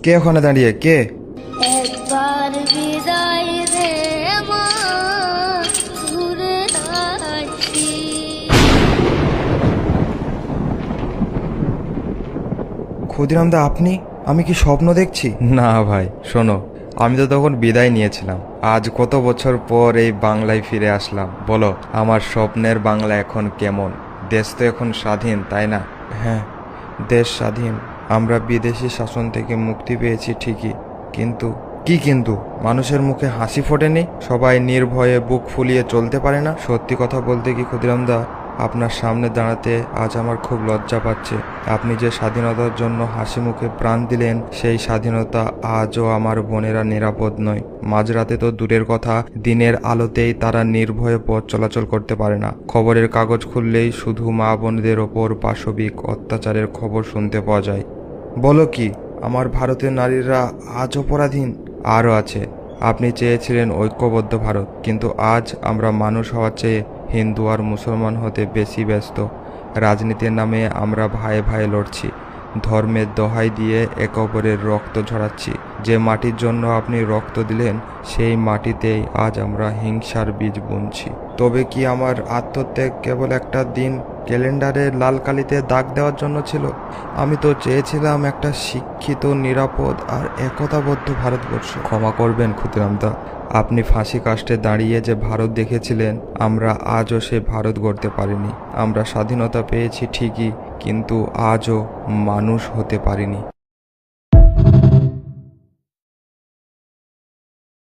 কে ওখানে দাঁড়িয়ে? কে? একবার বিদায় রে মা, ঘুরে আসি। ক্ষুদিরাম দা, আপনি? আমি কি স্বপ্ন দেখছি? না ভাই, শোনো, আমি তো তখন বিদায় নিয়েছিলাম। আজ কত বছর পর এই বাংলায় ফিরে আসলাম। বলো, আমার স্বপ্নের বাংলা এখন কেমন? দেশ তো এখন স্বাধীন, তাই না? হ্যাঁ, দেশ স্বাধীন। আমরা বিদেশি শাসন থেকে মুক্তি পেয়েছি ঠিকই, কিন্তু কি কিন্তু? মানুষের মুখে হাসি ফোটেনি, সবাই নির্ভয়ে বুক ফুলিয়ে চলতে পারে না। সত্যি কথা বলতে কি ক্ষুদিরাম দা, আপনার সামনে দাঁড়াতে আজ আমার খুব লজ্জা পাচ্ছে। আপনি যে স্বাধীনতার জন্য হাসি মুখে প্রাণ দিলেন, সেই স্বাধীনতা আজও আমার বোনেরা নিরাপদ নয়। মাঝরাতে তো দূরের কথা, দিনের আলোতেই তারা নির্ভয়ে পথ চলাচল করতে পারে না। খবরের কাগজ খুললেই শুধু মা বোনদের ওপর পাশবিক অত্যাচারের খবর শুনতে পাওয়া যায়। বলো কি, আমার ভারতের নারীরা আজও পরাধীন? আরও আছে, আপনি চেয়েছিলেন ঐক্যবদ্ধ ভারত, কিন্তু আজ আমরা মানুষ হওয়ার চেয়ে হিন্দু আর মুসলমান হতে বেশি ব্যস্ত। রাজনীতির নামে আমরা ভাইয়ে ভাইয়ে লড়ছি, ধর্মের দোহাই দিয়ে একে অপরের রক্ত ঝরাচ্ছি। যে মাটির জন্য আপনি রক্ত দিলেন, সেই মাটিতেই আজ আমরা হিংসার বীজ বুনছি। তবে কি আমার আত্মত্যাগ কেবল একটা দিন ক্যালেন্ডারে লাল কালিতে দাগ দেওয়ার জন্য ছিল? আমি তো চেয়েছিলাম একটা শিক্ষিত, নিরাপদ আর একতাবদ্ধ ভারতবর্ষ। ক্ষমা করবেন ক্ষুদিরাম দা, আপনি ফাঁসি কাস্টে দাঁড়িয়ে যে ভারত দেখেছিলেন, আমরা আজও সে ভারত গড়তে পারিনি। আমরা স্বাধীনতা পেয়েছি ঠিকই, কিন্তু আজও মানুষ হতে পারিনি।